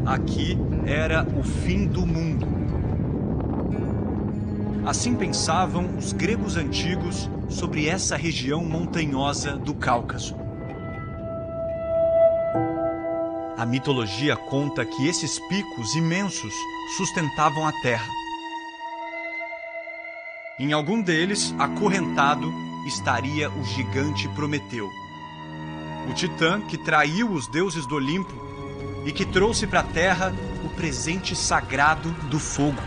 Aqui era o fim do mundo. Assim pensavam os gregos antigos sobre essa região montanhosa do Cáucaso. A mitologia conta que esses picos imensos sustentavam a terra. Em algum deles, acorrentado, estaria o gigante Prometeu, o titã que traiu os deuses do Olimpo e que trouxe para a terra o presente sagrado do fogo.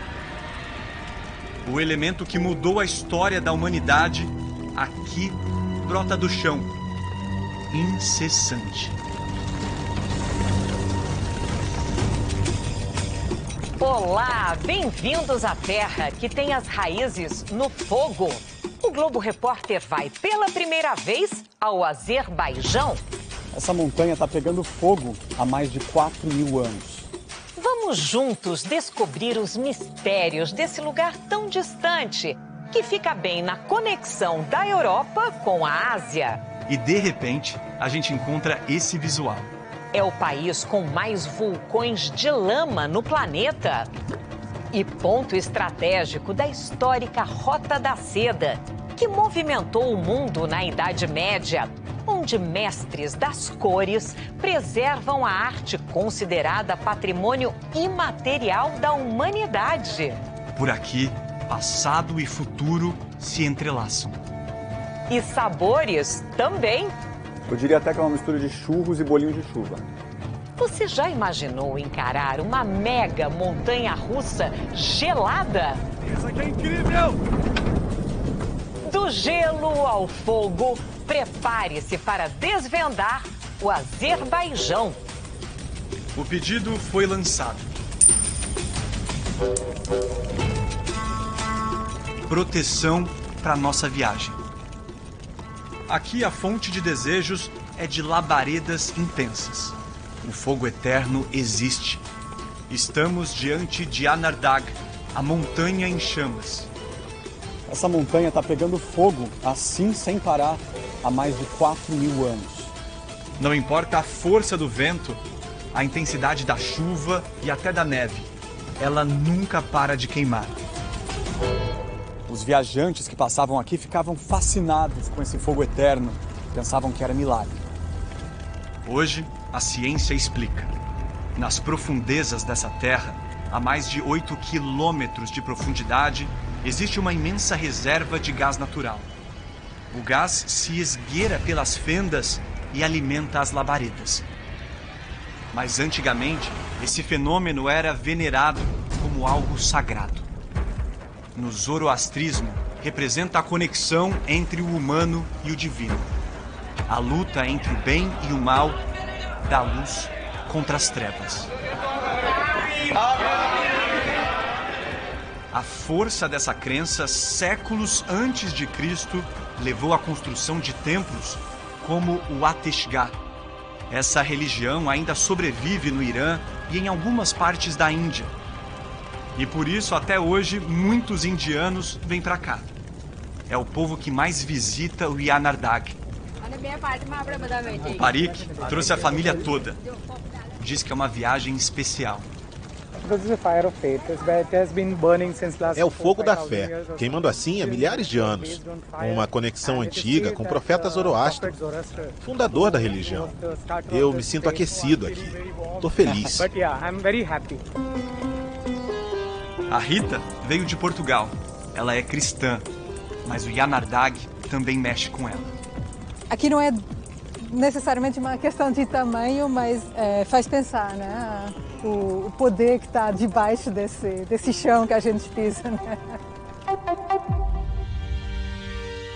O elemento que mudou a história da humanidade, aqui brota do chão, incessante. Olá, bem-vindos à Terra, que tem as raízes no fogo. O Globo Repórter vai pela primeira vez ao Azerbaijão. Essa montanha está pegando fogo há mais de 4.000 anos. Vamos juntos descobrir os mistérios desse lugar tão distante, que fica bem na conexão da Europa com a Ásia. E de repente, a gente encontra esse visual. É o país com mais vulcões de lama no planeta. E ponto estratégico da histórica Rota da Seda, que movimentou o mundo na Idade Média, onde mestres das cores preservam a arte considerada patrimônio imaterial da humanidade. Por aqui, passado e futuro se entrelaçam. E sabores também. Eu diria até que é uma mistura de churros e bolinho de chuva. Você já imaginou encarar uma mega montanha-russa gelada? Isso aqui é incrível! Do gelo ao fogo, prepare-se para desvendar o Azerbaijão. O pedido foi lançado. Proteção para nossa viagem. Aqui a fonte de desejos é de labaredas intensas. O fogo eterno existe. Estamos diante de Anardag, a montanha em chamas. Essa montanha está pegando fogo, assim sem parar, há mais de 4.000 anos. Não importa a força do vento, a intensidade da chuva e até da neve, ela nunca para de queimar. Os viajantes que passavam aqui ficavam fascinados com esse fogo eterno. Pensavam que era milagre. Hoje, a ciência explica. Nas profundezas dessa terra, a mais de 8 quilômetros de profundidade, existe uma imensa reserva de gás natural. O gás se esgueira pelas fendas e alimenta as labaredas. Mas antigamente, esse fenômeno era venerado como algo sagrado. No zoroastrismo, representa a conexão entre o humano e o divino. A luta entre o bem e o mal, da luz contra as trevas. A força dessa crença, séculos antes de Cristo, levou à construção de templos como o Ateshgah. Essa religião ainda sobrevive no Irã e em algumas partes da Índia. E por isso, até hoje, muitos indianos vêm para cá. É o povo que mais visita o Yanardag. O Parik trouxe a família toda. Diz que é uma viagem especial. É o fogo da fé, queimando assim há milhares de anos. Uma conexão antiga com o profeta Zoroastro, fundador da religião. Eu me sinto aquecido aqui. Estou feliz. A Rita veio de Portugal. Ela é cristã, mas o Yanardag também mexe com ela. Aqui não é necessariamente uma questão de tamanho, mas faz pensar, né? O poder que está debaixo desse chão que a gente pisa, né?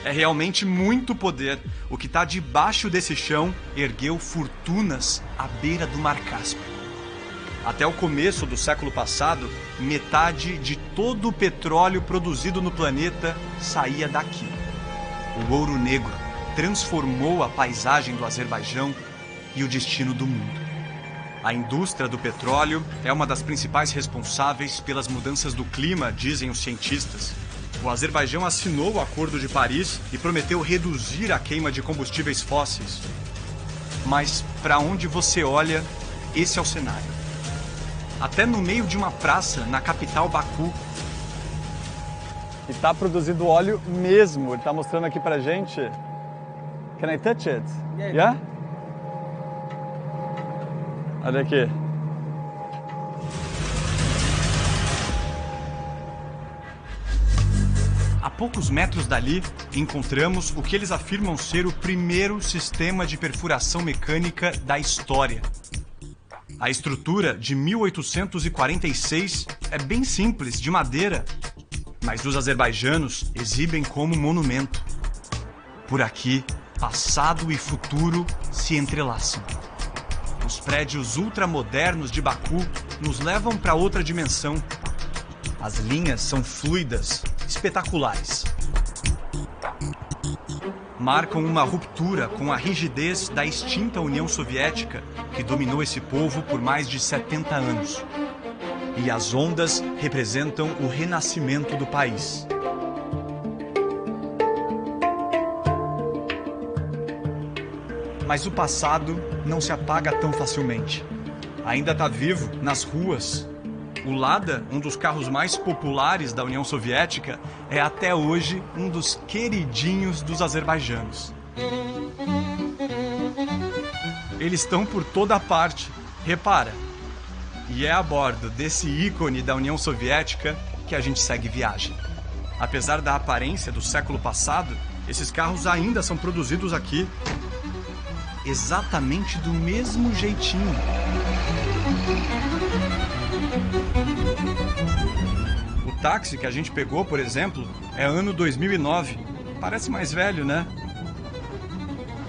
É realmente muito poder. O que está debaixo desse chão ergueu fortunas à beira do Mar Cáspio. Até o começo do século passado, metade de todo o petróleo produzido no planeta saía daqui. O ouro negro transformou a paisagem do Azerbaijão e o destino do mundo. A indústria do petróleo é uma das principais responsáveis pelas mudanças do clima, dizem os cientistas. O Azerbaijão assinou o Acordo de Paris e prometeu reduzir a queima de combustíveis fósseis. Mas, para onde você olha, esse é o cenário. até no meio de uma praça na capital Baku. E tá produzindo óleo mesmo. Ele tá mostrando aqui pra gente. Can I touch it? Yeah? Olha aqui. A poucos metros dali, encontramos o que eles afirmam ser o primeiro sistema de perfuração mecânica da história. A estrutura, de 1846, é bem simples, de madeira, mas os azerbaijanos exibem como monumento. Por aqui, passado e futuro se entrelaçam. Os prédios ultramodernos de Baku nos levam para outra dimensão. As linhas são fluidas, espetaculares. Marcam uma ruptura com a rigidez da extinta União Soviética, que dominou esse povo por mais de 70 anos. E as ondas representam o renascimento do país. Mas o passado não se apaga tão facilmente. Ainda está vivo nas ruas. O Lada, um dos carros mais populares da União Soviética, é até hoje um dos queridinhos dos azerbaijanos. Eles estão por toda parte, repara. E é a bordo desse ícone da União Soviética que a gente segue viagem. Apesar da aparência do século passado, esses carros ainda são produzidos aqui exatamente do mesmo jeitinho. O táxi que a gente pegou, por exemplo, é ano 2009. Parece mais velho, né?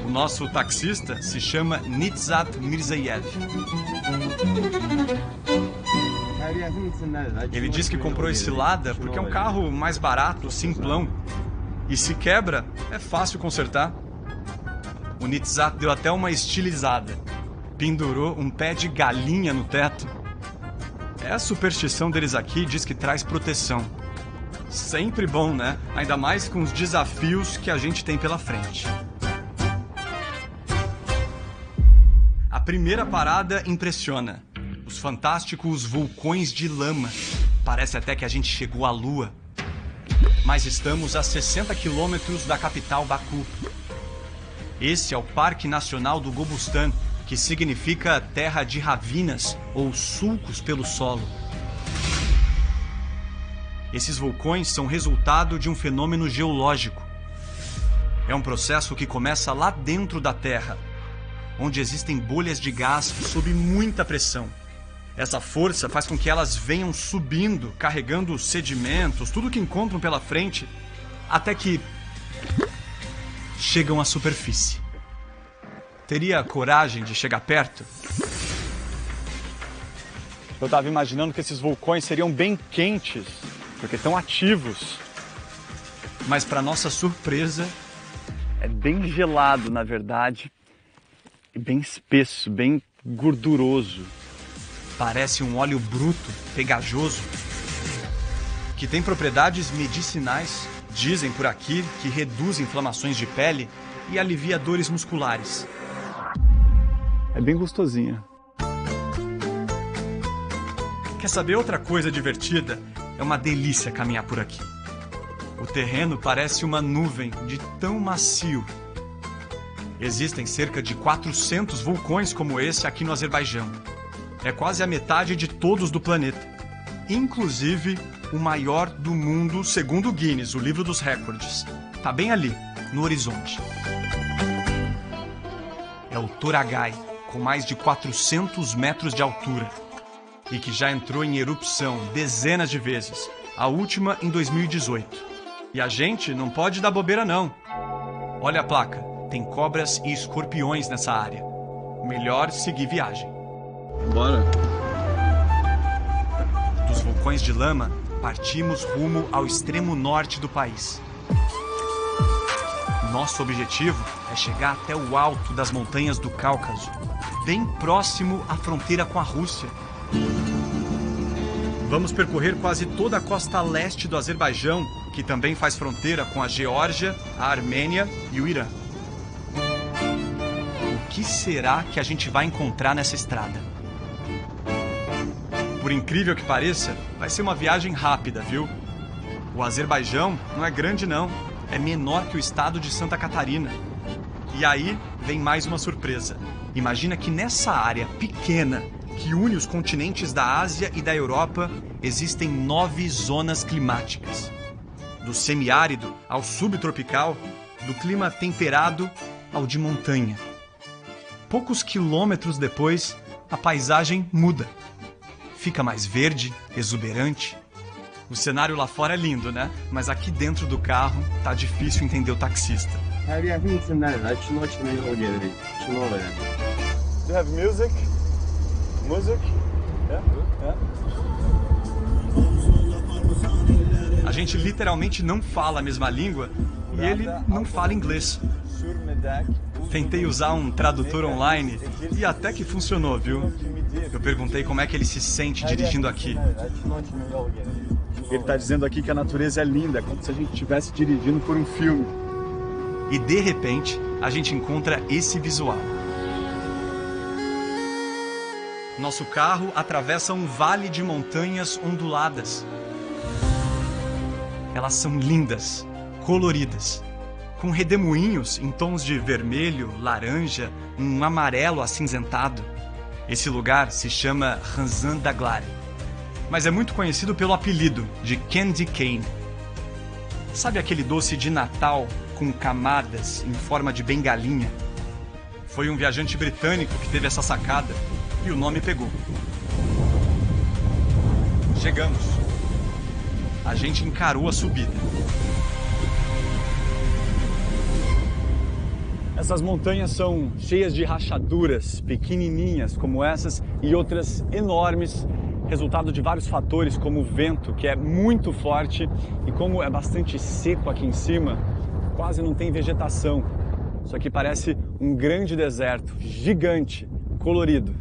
O nosso taxista se chama Nizat Mirzayev. Ele diz que comprou esse Lada porque é um carro mais barato, simplão. E se quebra, é fácil consertar. O Nizat deu até uma estilizada. Pendurou um pé de galinha no teto. É a superstição deles aqui, diz que traz proteção. Sempre bom, né? Ainda mais com os desafios que a gente tem pela frente. A primeira parada impressiona. Os fantásticos vulcões de lama. Parece até que a gente chegou à Lua. Mas estamos a 60 quilômetros da capital Baku. Esse é o Parque Nacional do Gobustan, que significa terra de ravinas ou sulcos pelo solo. Esses vulcões são resultado de um fenômeno geológico. É um processo que começa lá dentro da Terra, onde existem bolhas de gás sob muita pressão. Essa força faz com que elas venham subindo, carregando sedimentos, tudo que encontram pela frente, até que chegam à superfície. Teria coragem de chegar perto? Eu estava imaginando que esses vulcões seriam bem quentes, porque estão ativos. Mas, para nossa surpresa, é bem gelado, na verdade, e bem espesso, bem gorduroso. Parece um óleo bruto, pegajoso, que tem propriedades medicinais. Dizem por aqui que reduz inflamações de pele e alivia dores musculares. É bem gostosinha. Quer saber outra coisa divertida? É uma delícia caminhar por aqui. O terreno parece uma nuvem de tão macio. Existem cerca de 400 vulcões como esse aqui no Azerbaijão. É quase a metade de todos do planeta. Inclusive o maior do mundo segundo o Guinness, o livro dos recordes. Tá bem ali, no horizonte. É o Toragai, com mais de 400 metros de altura. E que já entrou em erupção dezenas de vezes, a última em 2018. E a gente não pode dar bobeira não. Olha a placa, tem cobras e escorpiões nessa área. Melhor seguir viagem. Bora. Dos vulcões de lama, partimos rumo ao extremo norte do país. Nosso objetivo é chegar até o alto das montanhas do Cáucaso, bem próximo à fronteira com a Rússia. Vamos percorrer quase toda a costa leste do Azerbaijão, que também faz fronteira com a Geórgia, a Armênia e o Irã. O que será que a gente vai encontrar nessa estrada? Por incrível que pareça, vai ser uma viagem rápida, viu? O Azerbaijão não é grande não, é menor que o estado de Santa Catarina. E aí vem mais uma surpresa. Imagina que nessa área pequena que une os continentes da Ásia e da Europa, existem 9 zonas climáticas. Do semiárido ao subtropical, do clima temperado ao de montanha. Poucos quilômetros depois, a paisagem muda. Fica mais verde, exuberante. O cenário lá fora é lindo, né? Mas aqui dentro do carro tá difícil entender o taxista. Do you have music? Music? Yeah? A gente literalmente não fala a mesma língua e ele não fala inglês. Tentei usar um tradutor online e até que funcionou, viu? Eu perguntei como é que ele se sente dirigindo aqui. Ele está dizendo aqui que a natureza é linda, como se a gente estivesse dirigindo por um filme. E de repente, a gente encontra esse visual. Nosso carro atravessa um vale de montanhas onduladas. Elas são lindas, coloridas, com redemoinhos em tons de vermelho, laranja, um amarelo acinzentado. Esse lugar se chama Ranzan Daglar, mas é muito conhecido pelo apelido de Candy Cane. Sabe aquele doce de Natal com camadas em forma de bengalinha? Foi um viajante britânico que teve essa sacada e o nome pegou. Chegamos. A gente encarou a subida. Essas montanhas são cheias de rachaduras, pequenininhas como essas e outras enormes, resultado de vários fatores como o vento, que é muito forte, e como é bastante seco aqui em cima, quase não tem vegetação. Isso aqui parece um grande deserto, gigante, colorido.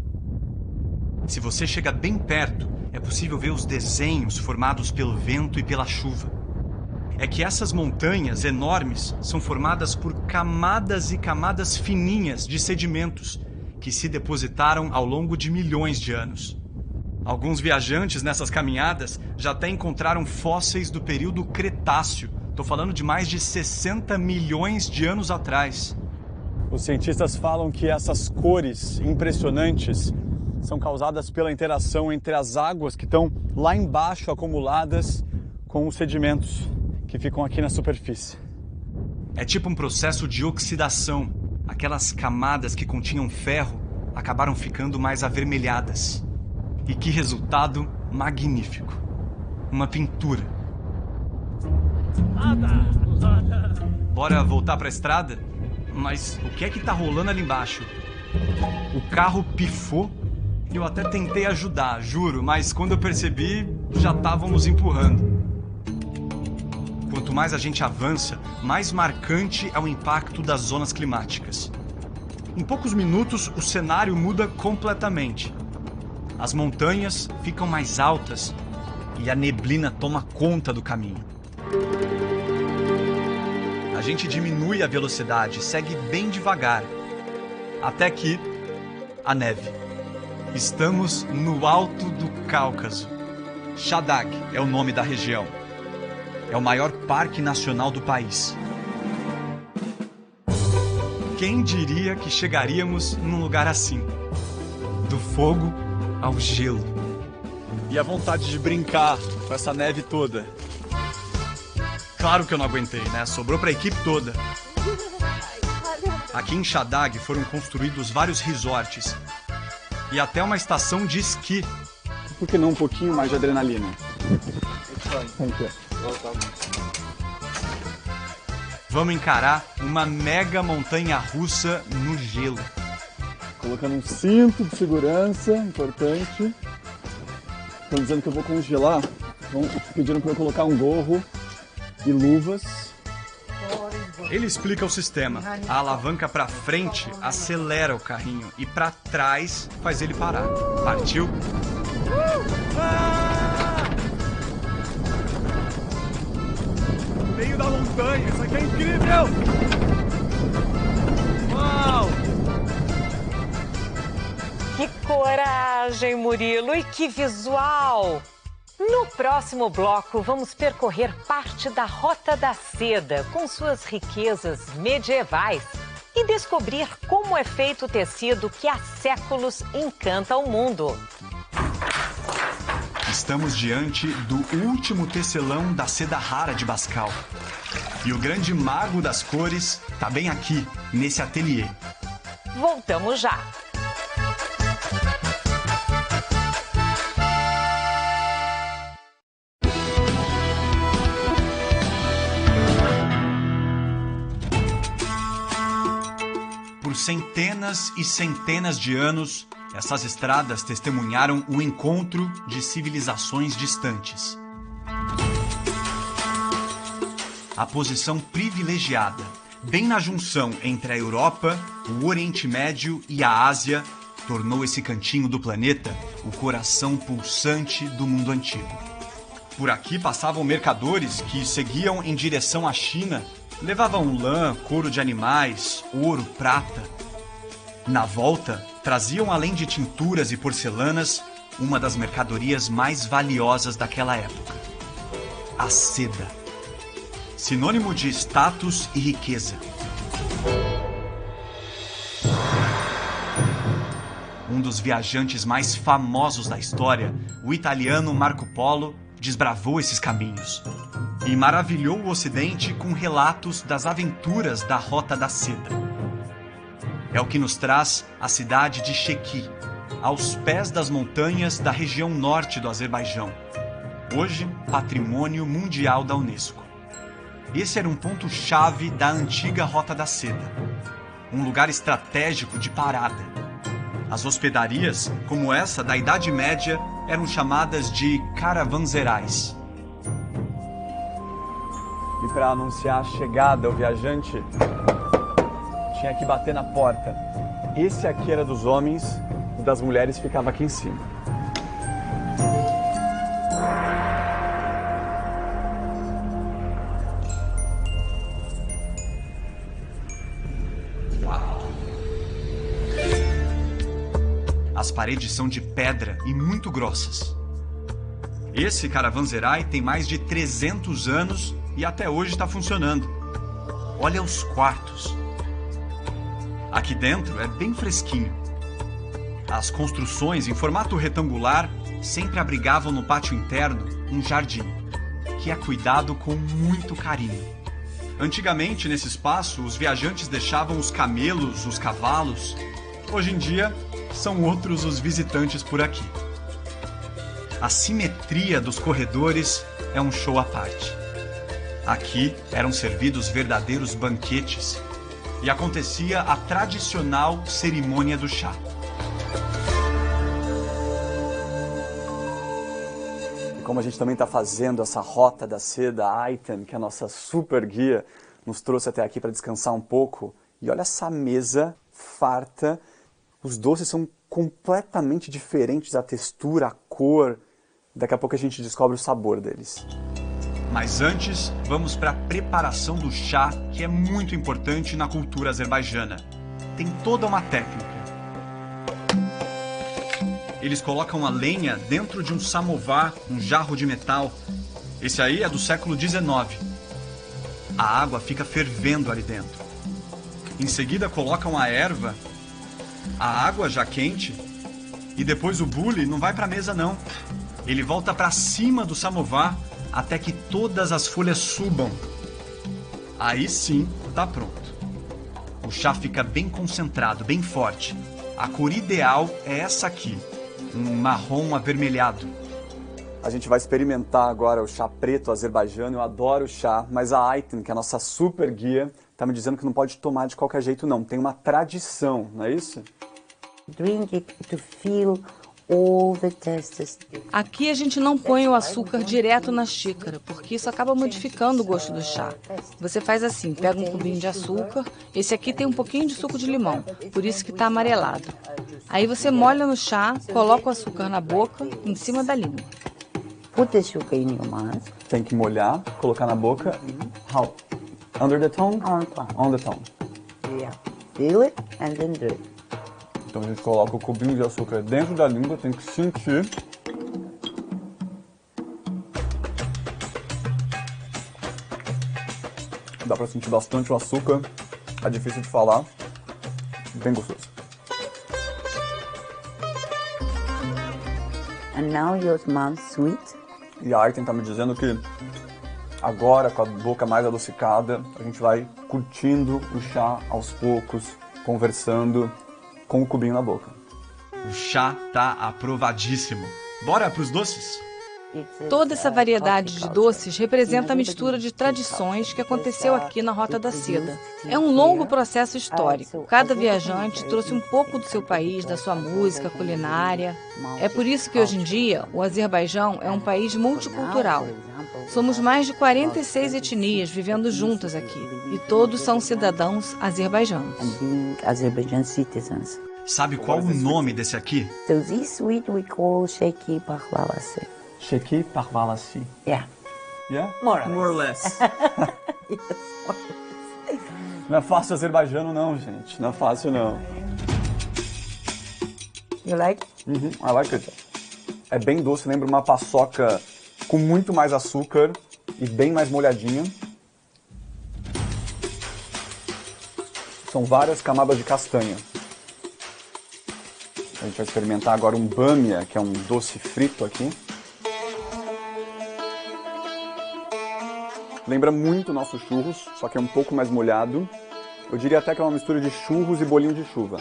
Se você chega bem perto, é possível ver os desenhos formados pelo vento e pela chuva. É que essas montanhas enormes são formadas por camadas e camadas fininhas de sedimentos que se depositaram ao longo de milhões de anos. Alguns viajantes nessas caminhadas já até encontraram fósseis do período Cretáceo. Estou falando de mais de 60 milhões de anos atrás. Os cientistas falam que essas cores impressionantes são causadas pela interação entre as águas que estão lá embaixo acumuladas com os sedimentos que ficam aqui na superfície. É tipo um processo de oxidação. Aquelas camadas que continham ferro acabaram ficando mais avermelhadas. E que resultado magnífico. Uma pintura. Bora voltar para a estrada? Mas o que é que tá rolando ali embaixo? O carro pifou. Eu até tentei ajudar, juro, mas quando eu percebi, já estávamos empurrando. Quanto mais a gente avança, mais marcante é o impacto das zonas climáticas. Em poucos minutos, o cenário muda completamente. As montanhas ficam mais altas e a neblina toma conta do caminho. A gente diminui a velocidade, segue bem devagar, até que a neve. Estamos no alto do Cáucaso. Shadag é o nome da região. É o maior parque nacional do país. Quem diria que chegaríamos num lugar assim? Do fogo ao gelo. E a vontade de brincar com essa neve toda. Claro que eu não aguentei, né? Sobrou para a equipe toda. Aqui em Shadag foram construídos vários resorts e até uma estação de esqui. Por que não um pouquinho mais de adrenalina? Vamos encarar uma mega montanha russa no gelo. Colocando um cinto de segurança, importante. Estão dizendo que eu vou congelar. Pediram para eu colocar um gorro e luvas. Ele explica o sistema. A alavanca para frente acelera o carrinho e para trás faz ele parar. Partiu? Meio da montanha, isso aqui é incrível! Uau! Que coragem, Murilo! E que visual! No próximo bloco, vamos percorrer parte da Rota da Seda com suas riquezas medievais e descobrir como é feito o tecido que há séculos encanta o mundo. Estamos diante do último tecelão da seda rara de Bascal. E o grande mago das cores está bem aqui, nesse ateliê. Voltamos já! Por centenas e centenas de anos, essas estradas testemunharam o encontro de civilizações distantes. A posição privilegiada, bem na junção entre a Europa, o Oriente Médio e a Ásia, tornou esse cantinho do planeta o coração pulsante do mundo antigo. Por aqui passavam mercadores que seguiam em direção à China, levavam lã, couro de animais, ouro, prata. Na volta, traziam além de tinturas e porcelanas, uma das mercadorias mais valiosas daquela época: a seda. Sinônimo de status e riqueza. Um dos viajantes mais famosos da história, o italiano Marco Polo, desbravou esses caminhos e maravilhou o Ocidente com relatos das aventuras da Rota da Seda. É o que nos traz a cidade de Sheki, aos pés das montanhas da região norte do Azerbaijão, hoje Patrimônio Mundial da Unesco. Esse era um ponto-chave da antiga Rota da Seda, um lugar estratégico de parada. As hospedarias, como essa da Idade Média, eram chamadas de caravanserais. E para anunciar a chegada, o viajante tinha que bater na porta. Esse aqui era dos homens, o das mulheres ficava aqui em cima. As paredes são de pedra e muito grossas. Esse caravanserai tem mais de 300 anos e até hoje está funcionando. Olha os quartos. Aqui dentro é bem fresquinho. As construções em formato retangular sempre abrigavam no pátio interno um jardim, que é cuidado com muito carinho. Antigamente, nesse espaço, os viajantes deixavam os camelos, os cavalos. Hoje em dia, são outros os visitantes por aqui. A simetria dos corredores é um show à parte. Aqui eram servidos verdadeiros banquetes e acontecia a tradicional cerimônia do chá. E como a gente também está fazendo essa Rota da Seda, a Ayten, que é a nossa super guia, nos trouxe até aqui para descansar um pouco. E olha essa mesa farta. Os doces são completamente diferentes, a textura, a cor. Daqui a pouco a gente descobre o sabor deles. Mas antes, vamos para a preparação do chá, que é muito importante na cultura azerbaijana. Tem toda uma técnica. Eles colocam a lenha dentro de um samovar, um jarro de metal. Esse aí é do século XIX. A água fica fervendo ali dentro. Em seguida colocam a erva, a água já quente, e depois o bule não vai para a mesa não. Ele volta para cima do samovar até que todas as folhas subam. Aí sim, tá pronto. O chá fica bem concentrado, bem forte. A cor ideal é essa aqui, um marrom avermelhado. A gente vai experimentar agora o chá preto azerbaijano. Eu adoro chá, mas a Ayten, que é a nossa super guia, tá me dizendo que não pode tomar de qualquer jeito não. Tem uma tradição, não é isso? Drink it to feel all the tastes. Aqui a gente não põe o açúcar direto na xícara, porque isso acaba modificando o gosto do chá. Você faz assim, pega um cubinho de açúcar, esse aqui tem um pouquinho de suco de limão, por isso que está amarelado. Aí você molha no chá, coloca o açúcar na boca, em cima da língua. Put the sugar in your mouth. Tem que molhar, colocar na boca. How? Under the tongue? On the tongue. On the tongue. Yeah. Feel it and then do it. Então a gente coloca o cubinho de açúcar dentro da língua, tem que sentir. Dá pra sentir bastante o açúcar, é difícil de falar, bem gostoso. And now your smells sweet. E a Aiten tá me dizendo que agora, com a boca mais adocicada, a gente vai curtindo o chá aos poucos, conversando com o cubinho na boca. O chá tá aprovadíssimo. Bora pros doces? Toda essa variedade de doces representa a mistura de tradições que aconteceu aqui na Rota da Seda. É um longo processo histórico. Cada viajante trouxe um pouco do seu país, da sua música, culinária. É por isso que hoje em dia o Azerbaijão é um país multicultural. Somos mais de 46 etnias vivendo juntas aqui e todos são cidadãos azerbaijãos. Sabe qual o nome desse aqui? So this sweet we call Sheki Paklavasi. Sheki Parvalasi. Yeah. Yeah? More or less. Não é fácil azerbaijano não, gente. Não é fácil não. You like? I like it. É bem doce, lembra uma paçoca com muito mais açúcar e bem mais molhadinha. São várias camadas de castanha. A gente vai experimentar agora um bamia, que é um doce frito aqui. Lembra muito o nosso churros, só que é um pouco mais molhado. Eu diria até que é uma mistura de churros e bolinho de chuva.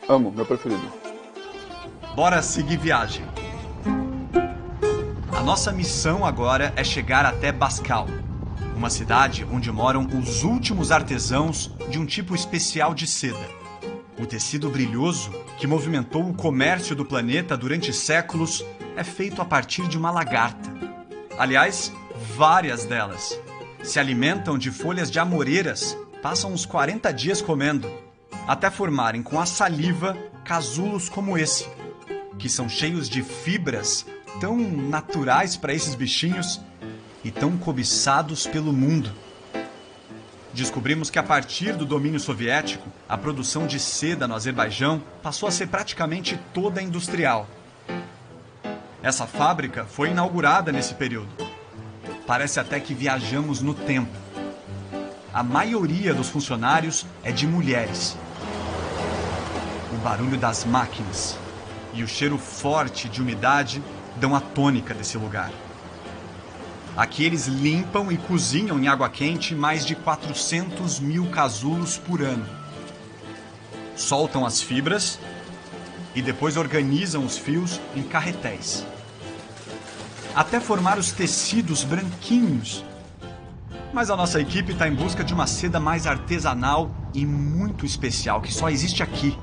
Amo, meu preferido. Bora seguir viagem. A nossa missão agora é chegar até Baskal, uma cidade onde moram os últimos artesãos de um tipo especial de seda. O tecido brilhoso, que movimentou o comércio do planeta durante séculos, é feito a partir de uma lagarta. Aliás, várias delas. Se alimentam de folhas de amoreiras, passam uns 40 dias comendo, até formarem com a saliva casulos como esse, que são cheios de fibras tão naturais para esses bichinhos e tão cobiçados pelo mundo. Descobrimos que a partir do domínio soviético, a produção de seda no Azerbaijão passou a ser praticamente toda industrial. Essa fábrica foi inaugurada nesse período. Parece até que viajamos no tempo. A maioria dos funcionários é de mulheres. O barulho das máquinas e o cheiro forte de umidade dão a tônica desse lugar. Aqui eles limpam e cozinham em água quente mais de 400 mil casulos por ano. Soltam as fibras e depois organizam os fios em carretéis, até formar os tecidos branquinhos. Mas a nossa equipe está em busca de uma seda mais artesanal e muito especial, que só existe aqui.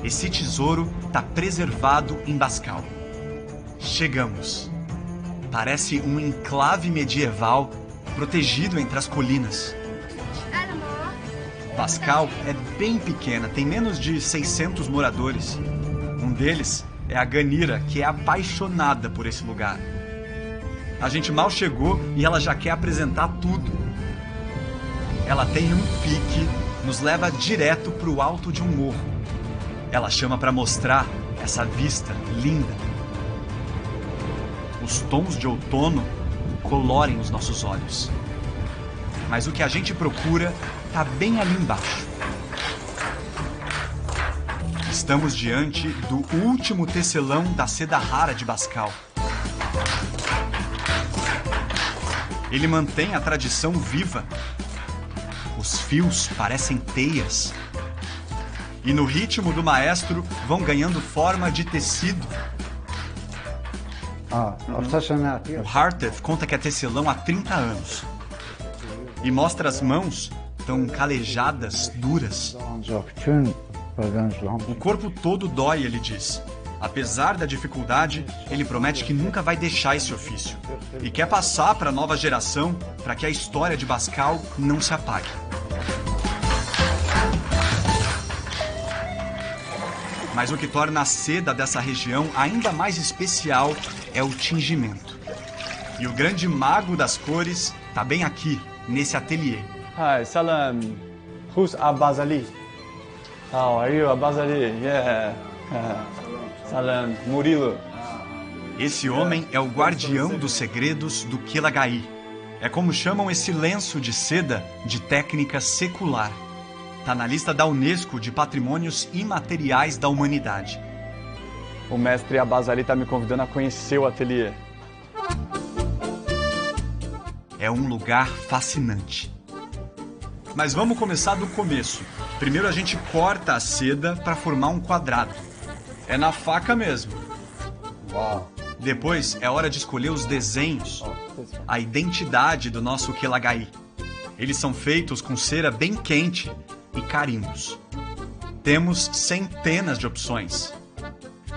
Esse tesouro está preservado em Baskal. Chegamos. Parece um enclave medieval protegido entre as colinas. Baskal é bem pequena, tem menos de 600 moradores. Um deles é a Ganira, que é apaixonada por esse lugar. A gente mal chegou e ela já quer apresentar tudo. Ela tem um pique, nos leva direto para o alto de um morro. Ela chama para mostrar essa vista linda. Os tons de outono colorem os nossos olhos. Mas o que a gente procura está bem ali embaixo. Estamos diante do último tecelão da seda rara de Baskal. Ele mantém a tradição viva. Os fios parecem teias. E no ritmo do maestro vão ganhando forma de tecido. O Hartev conta que é tecelão há 30 anos. E mostra as mãos tão calejadas, duras. O corpo todo dói, ele diz. Apesar da dificuldade, ele promete que nunca vai deixar esse ofício. E quer passar para a nova geração para que a história de Baskal não se apague. Mas o que torna a seda dessa região ainda mais especial é o tingimento. E o grande mago das cores está bem aqui, nesse ateliê. Hi, salam. Who's Abbas Ali? How are you, Abbas Ali? Yeah. Salam. Murilo. Esse homem é o guardião dos segredos do Qilaghaí. É como chamam esse lenço de seda de técnica secular. Está na lista da Unesco de Patrimônios Imateriais da Humanidade. O mestre Abbas Ali está me convidando a conhecer o ateliê. É um lugar fascinante. Mas vamos começar do começo. Primeiro a gente corta a seda para formar um quadrado. É na faca mesmo. Uau. Depois é hora de escolher os desenhos, a identidade do nosso Qilaghaí. Eles são feitos com cera bem quente e carimbos. Temos centenas de opções.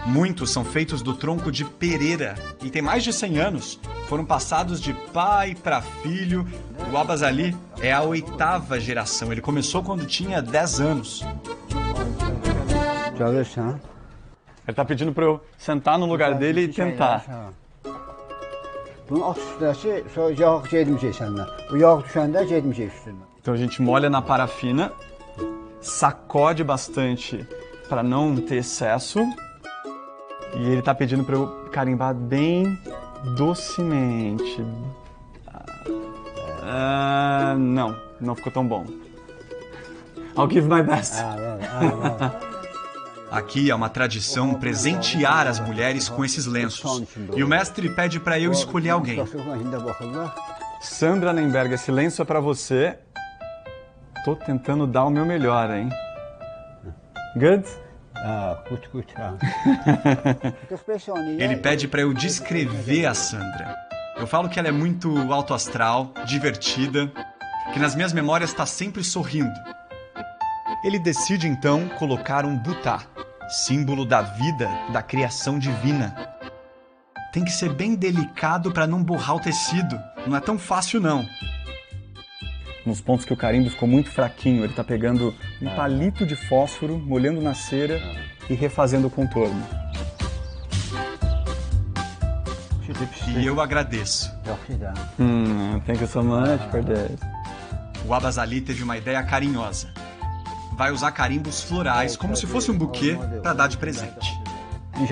Muitos são feitos do tronco de pereira e tem mais de 100 anos. Foram passados de pai para filho. O Abbas Ali é a 8ª geração. Ele começou quando tinha 10 anos. Ele tá pedindo para eu sentar no lugar dele e tentar. Então a gente molha na parafina, sacode bastante para não ter excesso. E ele tá pedindo para eu carimbar bem docemente. Não ficou tão bom. I'll give my best. Aqui é uma tradição presentear as mulheres com esses lenços. E o mestre pede para eu escolher alguém. Sandra Nemberg, esse lenço é para você. Tô tentando dar o meu melhor, hein? Good? Ele pede para eu descrever a Sandra. Eu falo que ela é muito alto astral, divertida, que nas minhas memórias está sempre sorrindo. Ele decide então colocar um butá, símbolo da vida, da criação divina. Tem que ser bem delicado para não borrar o tecido. Não é tão fácil não. Nos pontos que o carimbo ficou muito fraquinho, ele tá pegando um palito de fósforo, molhando na cera e refazendo o contorno. E eu agradeço. Thank you so much for this. O Abbas Ali teve uma ideia carinhosa. Vai usar carimbos florais, como se fosse um buquê, para dar de presente. E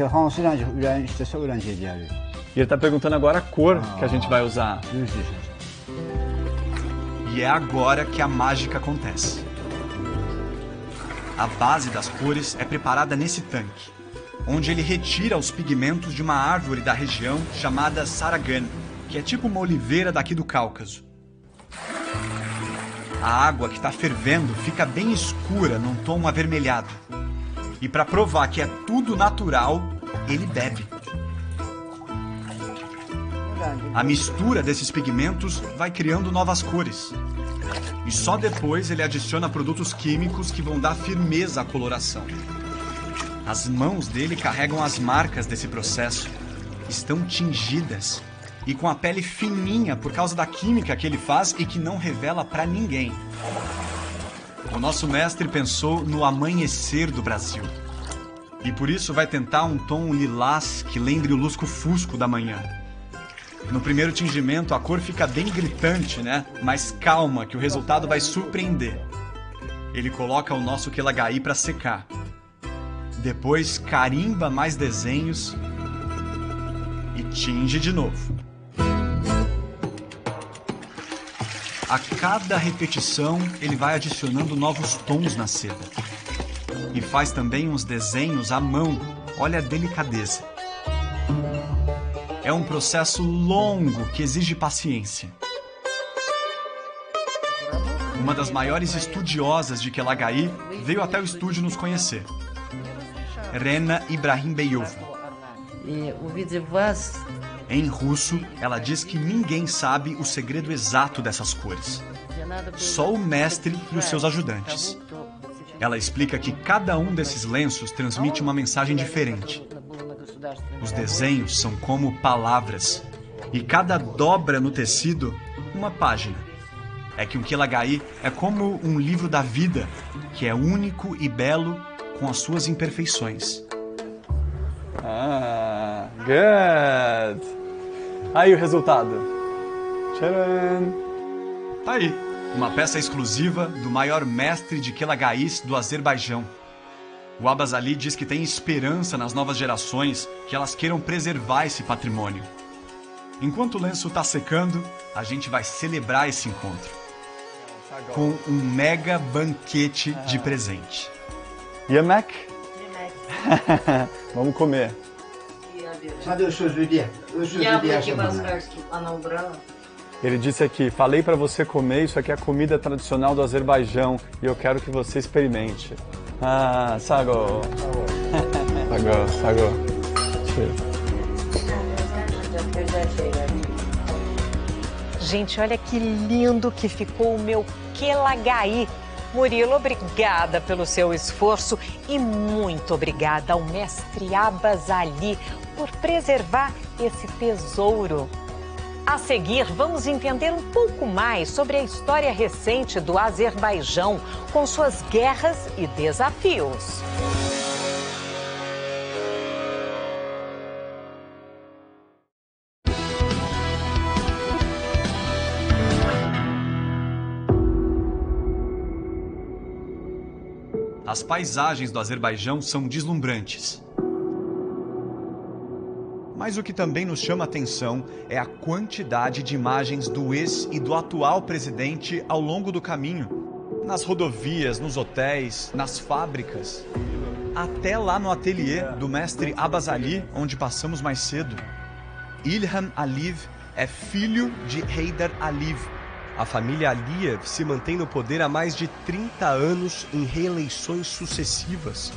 ele tá perguntando agora a cor que a gente vai usar. E é agora que a mágica acontece. A base das cores é preparada nesse tanque, onde ele retira os pigmentos de uma árvore da região chamada Saragan, que é tipo uma oliveira daqui do Cáucaso. A água que está fervendo fica bem escura, num tom avermelhado. E para provar que é tudo natural, ele bebe. A mistura desses pigmentos vai criando novas cores. E só depois ele adiciona produtos químicos que vão dar firmeza à coloração. As mãos dele carregam as marcas desse processo. Estão tingidas e com a pele fininha por causa da química que ele faz e que não revela para ninguém. O nosso mestre pensou no amanhecer do Brasil. E por isso vai tentar um tom lilás que lembre o lusco-fusco da manhã. No primeiro tingimento a cor fica bem gritante, né? Mas calma que o resultado vai surpreender. Ele coloca o nosso Qilaghaí para secar. Depois carimba mais desenhos e tinge de novo. A cada repetição ele vai adicionando novos tons na seda. E faz também uns desenhos à mão. Olha a delicadeza. É um processo longo que exige paciência. Uma das maiores estudiosas de Qilaghaí veio até o estúdio nos conhecer. Rena Ibrahimbeyova. Em russo, ela diz que ninguém sabe o segredo exato dessas cores. Só o mestre e os seus ajudantes. Ela explica que cada um desses lenços transmite uma mensagem diferente. Os desenhos são como palavras, e cada dobra no tecido, uma página. É que um Qilaghaí é como um livro da vida, que é único e belo com as suas imperfeições. Good! Aí o resultado. Tcharam! Tá aí. uma peça exclusiva do maior mestre de Kelagais do Azerbaijão. O Abbas Ali diz que tem esperança nas novas gerações, que elas queiram preservar esse patrimônio. Enquanto o lenço está secando, a gente vai celebrar esse encontro com um mega banquete de presente. Yemek? Vamos comer. Ele disse aqui, falei para você comer, isso aqui é a comida tradicional do Azerbaijão e eu quero que você experimente. Ah, sago. Sago. Gente, olha que lindo que ficou o meu Kelagai. Murilo, obrigada pelo seu esforço e muito obrigada ao mestre Abbas Ali por preservar esse tesouro. A seguir, vamos entender um pouco mais sobre a história recente do Azerbaijão, com suas guerras e desafios. As paisagens do Azerbaijão são deslumbrantes. Mas o que também nos chama a atenção é a quantidade de imagens do ex e do atual presidente ao longo do caminho. Nas rodovias, nos hotéis, nas fábricas. Até lá no ateliê do mestre Abbas Ali, onde passamos mais cedo. Ilham Aliyev é filho de Heydar Aliyev. A família Aliyev se mantém no poder há mais de 30 anos em reeleições sucessivas.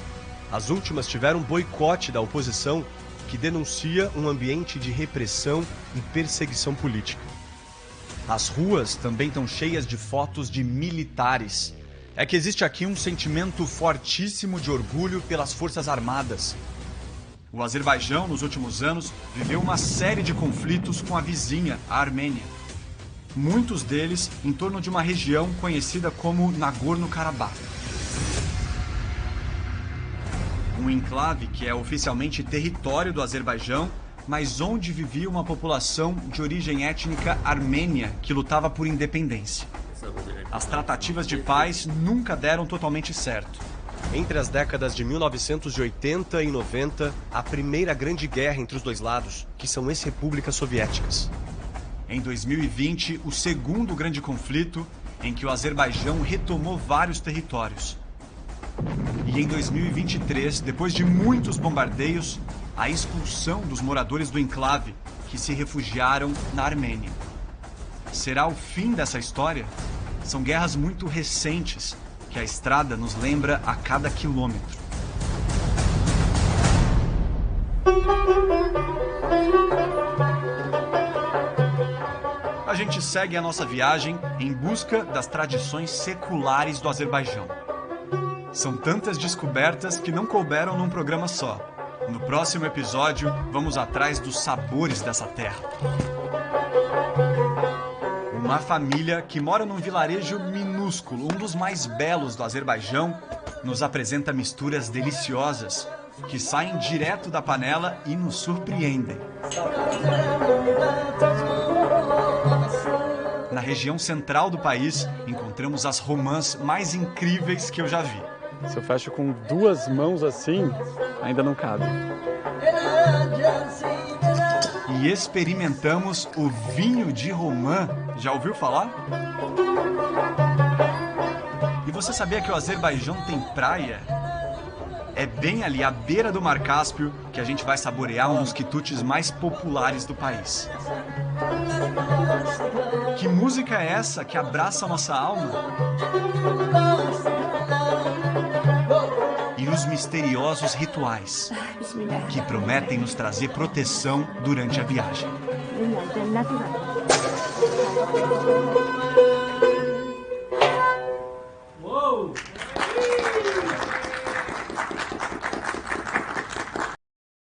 As últimas tiveram boicote da oposição, que denuncia um ambiente de repressão e perseguição política. As ruas também estão cheias de fotos de militares. É que existe aqui um sentimento fortíssimo de orgulho pelas Forças Armadas. O Azerbaijão, nos últimos anos, viveu uma série de conflitos com a vizinha, a Armênia. Muitos deles em torno de uma região conhecida como Nagorno-Karabakh. Um enclave que é oficialmente território do Azerbaijão, mas onde vivia uma população de origem étnica armênia que lutava por independência. As tratativas de paz nunca deram totalmente certo. Entre as décadas de 1980 e 90, a primeira grande guerra entre os dois lados, que são ex-repúblicas soviéticas. Em 2020, o segundo grande conflito, em que o Azerbaijão retomou vários territórios. E em 2023, depois de muitos bombardeios, a expulsão dos moradores do enclave, que se refugiaram na Armênia. Será o fim dessa história? São guerras muito recentes, que a estrada nos lembra a cada quilômetro. A gente segue a nossa viagem em busca das tradições seculares do Azerbaijão. São tantas descobertas que não couberam num programa só. No próximo episódio, vamos atrás dos sabores dessa terra. Uma família que mora num vilarejo minúsculo, um dos mais belos do Azerbaijão, nos apresenta misturas deliciosas que saem direto da panela e nos surpreendem. Na região central do país, encontramos as romãs mais incríveis que eu já vi. Se eu fecho com duas mãos assim, ainda não cabe. E experimentamos o vinho de romã. Já ouviu falar? E você sabia que o Azerbaijão tem praia? É bem ali, à beira do Mar Cáspio, que a gente vai saborear um dos quitutes mais populares do país. Que música é essa que abraça a nossa alma? E os misteriosos rituais, que prometem nos trazer proteção durante a viagem.